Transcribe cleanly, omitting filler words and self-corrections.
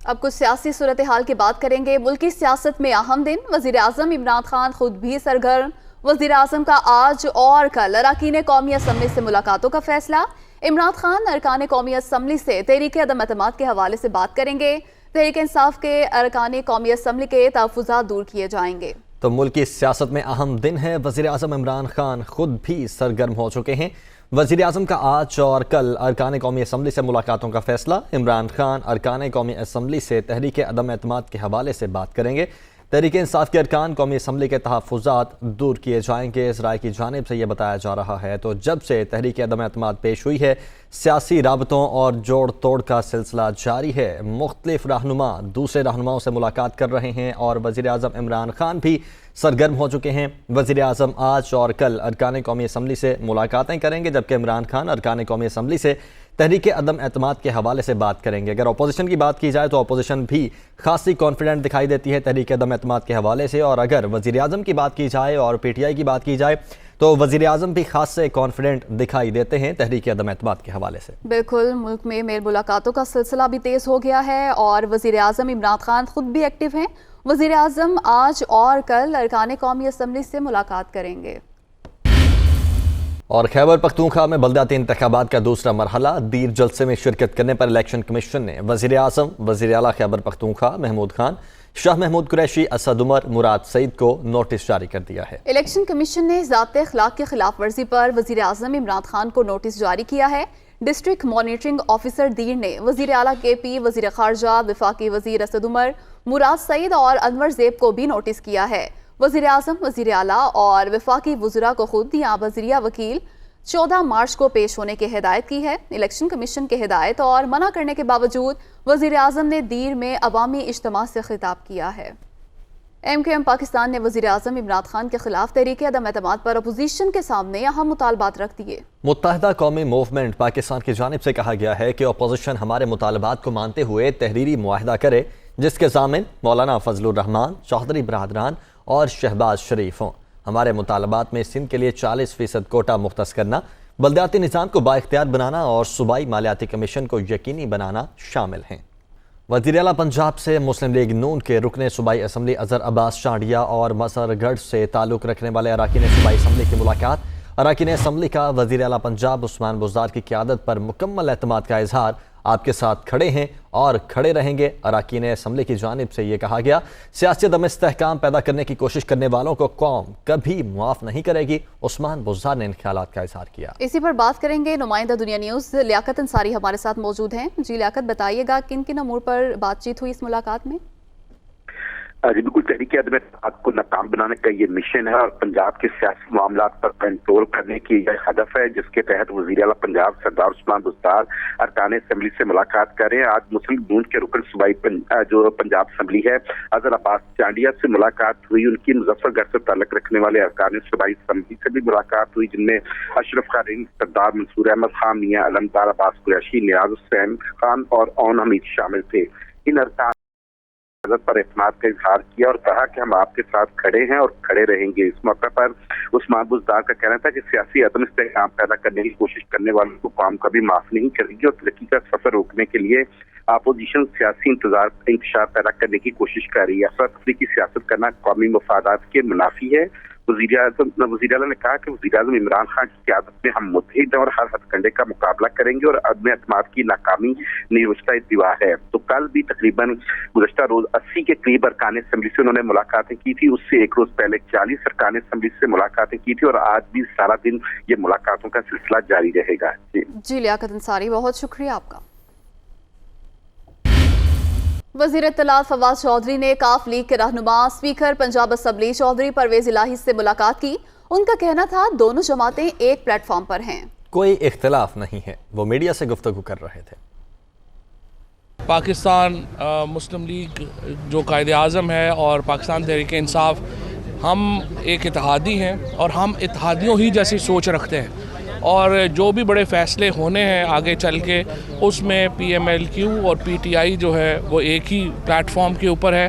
اب کچھ سیاسی صورتحال کی بات کریں گے۔ ملکی سیاست میں اہم دن، وزیر اعظم عمران خان خود بھی سرگرم۔ وزیر اعظم کا آج اور کل اراکین قومی اسمبلی سے ملاقاتوں کا فیصلہ۔ عمران خان ارکان قومی اسمبلی سے تحریک عدم اعتماد کے حوالے سے بات کریں گے۔ تحریک انصاف کے ارکان قومی اسمبلی کے تحفظات دور کیے جائیں گے۔ تو ملکی سیاست میں اہم دن ہے، وزیر اعظم عمران خان خود بھی سرگرم ہو چکے ہیں۔ وزیر اعظم کا آج اور کل ارکان قومی اسمبلی سے ملاقاتوں کا فیصلہ۔ عمران خان ارکان قومی اسمبلی سے تحریک عدم اعتماد کے حوالے سے بات کریں گے۔ تحریک انصاف کے ارکان قومی اسمبلی کے تحفظات دور کیے جائیں گے، اسرائیل کی جانب سے یہ بتایا جا رہا ہے۔ تو جب سے تحریک عدم اعتماد پیش ہوئی ہے، سیاسی رابطوں اور جوڑ توڑ کا سلسلہ جاری ہے۔ مختلف رہنما دوسرے رہنماؤں سے ملاقات کر رہے ہیں اور وزیر اعظم عمران خان بھی سرگرم ہو چکے ہیں۔ وزیر اعظم آج اور کل ارکان قومی اسمبلی سے ملاقاتیں کریں گے، جبکہ عمران خان ارکان قومی اسمبلی سے تحریک عدم اعتماد کے حوالے سے بات کریں گے۔ اگر اپوزیشن کی بات کی جائے تو اپوزیشن بھی خاصی کانفیڈنٹ دکھائی دیتی ہے تحریک عدم اعتماد کے حوالے سے، اور اگر وزیر اعظم کی بات کی جائے اور پی ٹی آئی کی بات کی جائے تو وزیر اعظم بھی خاصے کانفیڈنٹ دکھائی دیتے ہیں تحریک عدم اعتماد کے حوالے سے۔ بالکل، ملک میں میل ملاقاتوں کا سلسلہ بھی تیز ہو گیا ہے اور وزیر اعظم عمران خان خود بھی ایکٹیو ہیں۔ وزیر اعظم آج اور کل ارکان قومی اسمبلی سے ملاقات کریں گے۔ اور خیبر پختونخوا میں بلدیاتی انتخابات کا دوسرا مرحلہ، دیر جلسے میں شرکت کرنے پر الیکشن کمیشن نے وزیر اعظم، وزیر اعلیٰ خیبر پختونخوا محمود خان، شاہ محمود قریشی، اسد عمر، مراد سعید کو نوٹس جاری کر دیا ہے۔ الیکشن کمیشن نے ضابط اخلاق کی خلاف ورزی پر وزیر اعظم عمران خان کو نوٹس جاری کیا ہے۔ ڈسٹرکٹ مانیٹرنگ آفیسر دیر نے وزیر اعلیٰ کے پی، وزیر خارجہ، وفاقی وزیر اسد عمر، مراد سعید اور انور زیب کو بھی نوٹس کیا ہے۔ وزیر اعظم، وزیر اعلیٰ اور وفاقی وزراء کو خود یا بذریعہ وکیل 14 مارچ کو پیش ہونے کی ہدایت کی ہے۔ الیکشن کمیشن کی ہدایت اور منع کرنے کے باوجود وزیر اعظم نے دیر میں عوامی اجتماع سے خطاب کیا ہے۔ ایم کیو ایم پاکستان نے وزیر اعظم عمران خان کے خلاف تحریک عدم اعتماد پر اپوزیشن کے سامنے اہم مطالبات رکھ دیے۔ متحدہ قومی موومنٹ پاکستان کی جانب سے کہا گیا ہے کہ اپوزیشن ہمارے مطالبات کو مانتے ہوئے تحریری معاہدہ کرے جس کے ضامن مولانا فضل الرحمان، چودھری برادران اور شہباز شریف ہوں۔ ہمارے مطالبات میں سندھ کے لیے 40% کوٹا مختص کرنا، بلدیاتی نظام کو بااختیار بنانا اور صوبائی مالیاتی کمیشن کو یقینی بنانا شامل ہیں۔ وزیر اعلیٰ پنجاب سے مسلم لیگ نون کے رکن صوبائی اسمبلی اظہر عباس چانڈیا اور مسر گڑھ سے تعلق رکھنے والے اراکین صوبائی اسمبلی کی ملاقات۔ اراکین اسمبلی کا وزیر اعلیٰ پنجاب عثمان بزدار کی قیادت پر مکمل اعتماد کا اظہار، آپ کے ساتھ کھڑے ہیں اور کھڑے رہیں گے۔ اراکین اسمبلی کی جانب سے یہ کہا گیا، سیاسی عدم استحکام پیدا کرنے کی کوشش کرنے والوں کو قوم کبھی معاف نہیں کرے گی۔ عثمان بزدار نے ان خیالات کا اظہار کیا۔ اسی پر بات کریں گے نمائندہ دنیا نیوز لیاقت انصاری ہمارے ساتھ موجود ہیں۔ جی لیاقت، بتائیے گا کن کن امور پر بات چیت ہوئی اس ملاقات میں؟ جی بالکل، تحریک عدم اعتماد کو ناکام بنانے کا یہ مشن ہے اور پنجاب کے سیاسی معاملات پر کنٹرول کرنے کی یہ ہدف ہے، جس کے تحت وزیر اعلیٰ پنجاب سردار عثمان بزدار ارکان اسمبلی سے ملاقات کر رہے ہیں۔ آج مسلم لیگ کے رکن صوبائی جو پنجاب اسمبلی ہے اظہر عباس چانڈیا سے ملاقات ہوئی۔ ان کی مظفر گڑھ سے تعلق رکھنے والے ارکان صوبائی اسمبلی سے بھی ملاقات ہوئی، جن میں اشرف خان، سردار منصور احمد خان، میاں علمدار عباس قریشی، نیاز حسین خان اور اون حمید شامل تھے۔ ان ارکان پر اعتماد کا اظہار کیا اور کہا کہ ہم آپ کے ساتھ کھڑے ہیں اور کھڑے رہیں گے۔ اس موقع پر عثمان بزدار کا کہنا تھا کہ سیاسی عدم استحکام پیدا کرنے کی کوشش کرنے والوں کو قوم کبھی معاف نہیں کرے گی اور ترقی کا سفر روکنے کے لیے اپوزیشن سیاسی انتشار پیدا کرنے کی کوشش کر رہی ہے۔ افراتفری کی سیاست کرنا قومی مفادات کے منافی ہے۔ وزیر اعلیٰ نے کہا کہ وزیر اعظم عمران خان کی قیادت میں ہم متحد ہیں اور ہر ہتھ کنڈے کا مقابلہ کریں گے اور عدم اعتماد کی ناکامی نیوشتہ اتباع ہے۔ تو کل بھی تقریباً گزشتہ روز 80 کے قریب ارکان اسمبلی سے انہوں نے ملاقاتیں کی تھی، اس سے ایک روز پہلے 40 ارکان اسمبلی سے ملاقاتیں کی تھی اور آج بھی سارا دن یہ ملاقاتوں کا سلسلہ جاری رہے گا۔ جی لیاقت انصاری، بہت شکریہ آپ کا۔ وزیر اطلاعات فواد چودھری نے کاف لیگ کے رہنما اسپیکر پنجاب اسمبلی چودھری پرویز الہی سے ملاقات کی۔ ان کا کہنا تھا دونوں جماعتیں ایک پلیٹ فارم پر ہیں، کوئی اختلاف نہیں ہے۔ وہ میڈیا سے گفتگو کر رہے تھے۔ پاکستان مسلم لیگ جو قائد اعظم ہے اور پاکستان تحریک انصاف، ہم ایک اتحادی ہیں اور ہم اتحادیوں ہی جیسی سوچ رکھتے ہیں اور جو بھی بڑے فیصلے ہونے ہیں آگے چل کے اس میں پی ایم ایل کیو اور پی ٹی آئی جو ہے وہ ایک ہی پلیٹ فارم کے اوپر ہے